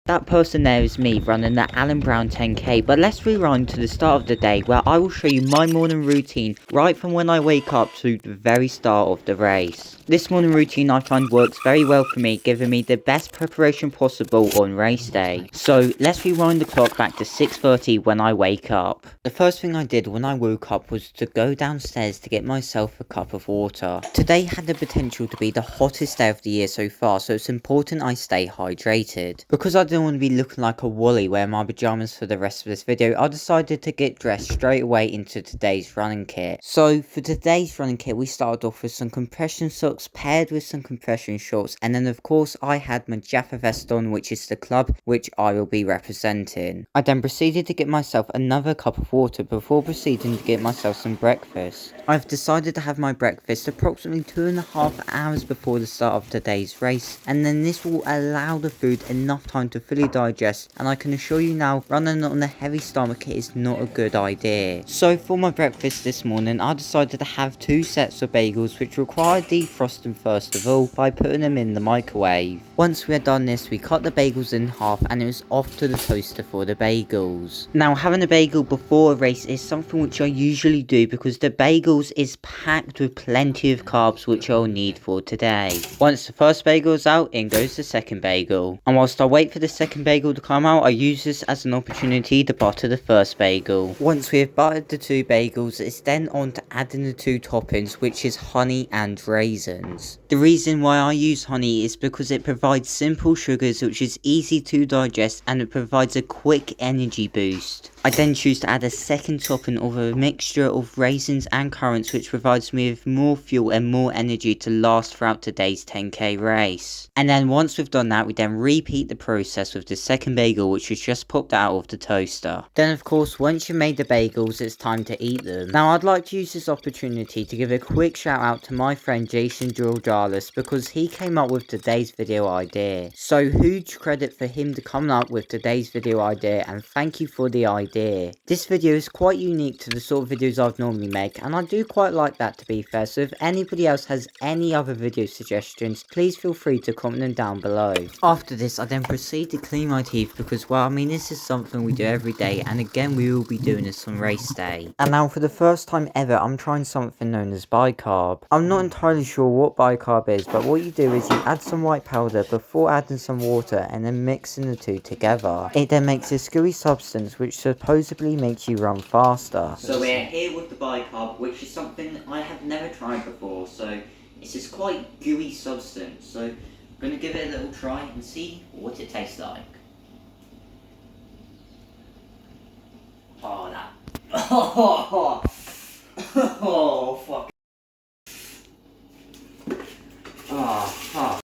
That person there is me running the Allen Brown 10k, but let's rewind to the start of the day where I will show you my morning routine right from when I wake up to the very start of the race. This morning routine I find works very well for me, giving me the best preparation possible on race day. So let's rewind the clock back to 6:30 when I wake up. The first thing I did when I woke up was to go downstairs to get myself a cup of water. Today had the potential to be the hottest day of the year so far, so it's important I stay hydrated. Because I didn't want to be looking like a Wally wearing my pajamas for the rest of this video, I decided to get dressed straight away into today's running kit. So for today's running kit, we started off with some compression socks paired with some compression shorts, and then of course I had my Jaffa vest on, which is the club which I will be representing. I then proceeded to get myself another cup of water before proceeding to get myself some breakfast. I've decided to have my breakfast approximately 2.5 hours before the start of today's race, and then this will allow the food enough time to fully digest, and I can assure you now, running on a heavy stomach is not a good idea. So for my breakfast this morning, I decided to have 2 sets of bagels which require defrosting first of all by putting them in the microwave. Once we had done this, we cut the bagels in half and it was off to the toaster for the bagels. Now having a bagel before a race is something which I usually do because the bagels is packed with plenty of carbs which I'll need for today. Once the first bagel is out, in goes the second bagel. And whilst I wait for the second bagel to come out, I use this as an opportunity to butter the first bagel. Once we have buttered the 2 bagels, it's then on to adding the 2 toppings, which is honey and raisins. The reason why I use honey is because it provides simple sugars which is easy to digest, and it provides a quick energy boost. I then choose to add a second topping of a mixture of raisins and currants, which provides me with more fuel and more energy to last throughout today's 10k race. And then once we've done that, we then repeat the process with the second bagel, which was just popped out of the toaster. Then of course, once you've made the bagels, it's time to eat them. Now I'd like to use this opportunity to give a quick shout out to my friend Jason Georgalis, because he came up with today's video idea. So huge credit for him to come up with today's video idea, and thank you for the idea. This video is quite unique to the sort of videos I'd normally make, and I do quite like that, to be fair, so if anybody else has any other video suggestions, please feel free to comment them down below. After this, I then proceed to clean my teeth because, well, I mean, this is something we do every day, and again we will be doing this on race day. And now for the first time ever, I'm trying something known as bicarb. I'm not entirely sure what bicarb is, but what you do is you add some white powder before adding some water and then mixing the 2 together. It then makes a gooey substance which supposedly makes you run faster. So we're here with the bicarb, which is something I have never tried before, so it's this quite gooey substance, so I'm going to give it a little try and see what it tastes like. Oh, that. Oh, fuck. Oh.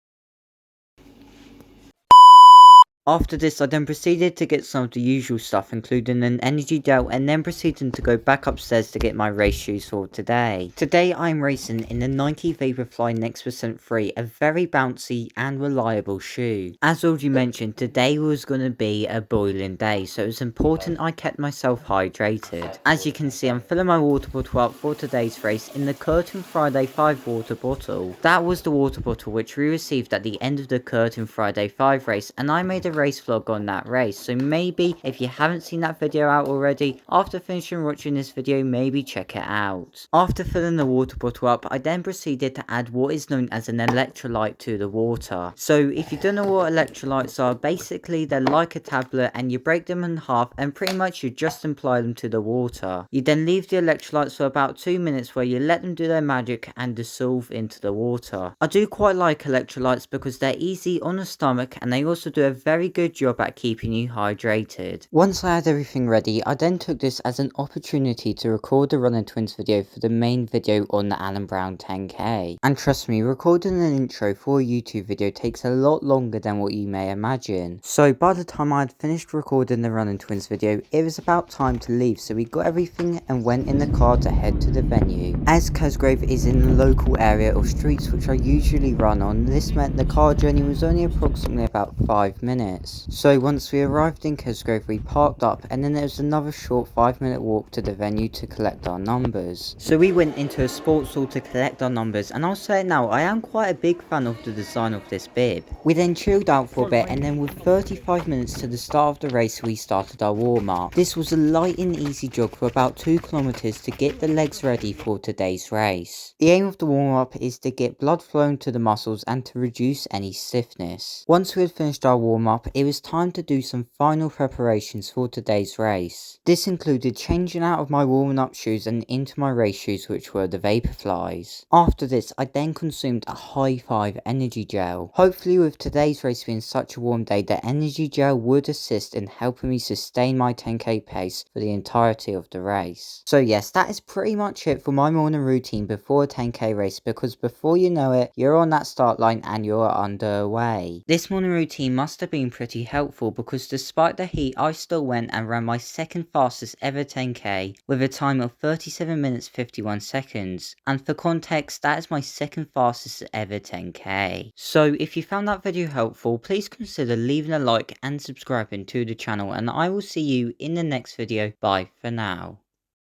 After this, I then proceeded to get some of the usual stuff, including an energy gel, and then proceeding to go back upstairs to get my race shoes for today. Today I am racing in the Nike Vaporfly Next% Free, a very bouncy and reliable shoe. As already mentioned, today was going to be a boiling day, so it's important I kept myself hydrated. As you can see, I'm filling my water bottle up for today's race in the Curtin Friday 5 water bottle. That was the water bottle which we received at the end of the Curtin Friday 5 race, and I made a race vlog on that race, so maybe if you haven't seen that video out already, after finishing watching this video, maybe check it out. After filling the water bottle up, I then proceeded to add what is known as an electrolyte to the water. So if you don't know what electrolytes are, basically they're like a tablet and you break them in half and pretty much you just apply them to the water. You then leave the electrolytes for about 2 minutes where you let them do their magic and dissolve into the water. I do quite like electrolytes because they're easy on the stomach, and they also do a very good job at keeping you hydrated. Once I had everything ready, I then took this as an opportunity to record the Running Twins video for the main video on the Allen Brown 10k. And trust me, recording an intro for a YouTube video takes a lot longer than what you may imagine. So by the time I had finished recording the Running Twins video, it was about time to leave, so we got everything and went in the car to head to the venue. As Cosgrave is in the local area of streets which I usually run on, this meant the car journey was only approximately about 5 minutes. minutes. So once we arrived in Kesgrove, we parked up, and then there was another short 5-minute walk to the venue to collect our numbers. So we went into a sports hall to collect our numbers, and I'll say it now, I am quite a big fan of the design of this bib. We then chilled out for a bit, and then with 35 minutes to the start of the race, we started our warm up. This was a light and easy jog for about 2 kilometers to get the legs ready for today's race. The aim of the warm up is to get blood flowing to the muscles and to reduce any stiffness. Once we had finished our warm up, it was time to do some final preparations for today's race. This included changing out of my warming up shoes and into my race shoes, which were the Vaporflies. After this, I then consumed a High 5 energy gel. Hopefully with today's race being such a warm day, the energy gel would assist in helping me sustain my 10k pace for the entirety of the race. So yes, that is pretty much it for my morning routine before a 10k race, because before you know it, you're on that start line and you're underway. This morning routine must have been pretty helpful, because despite the heat, I still went and ran my second fastest ever 10k with a time of 37 minutes 51 seconds. And for context, that is my second fastest ever 10k. So if you found that video helpful, please consider leaving a like and subscribing to the channel, and I will see you in the next video. Bye for now.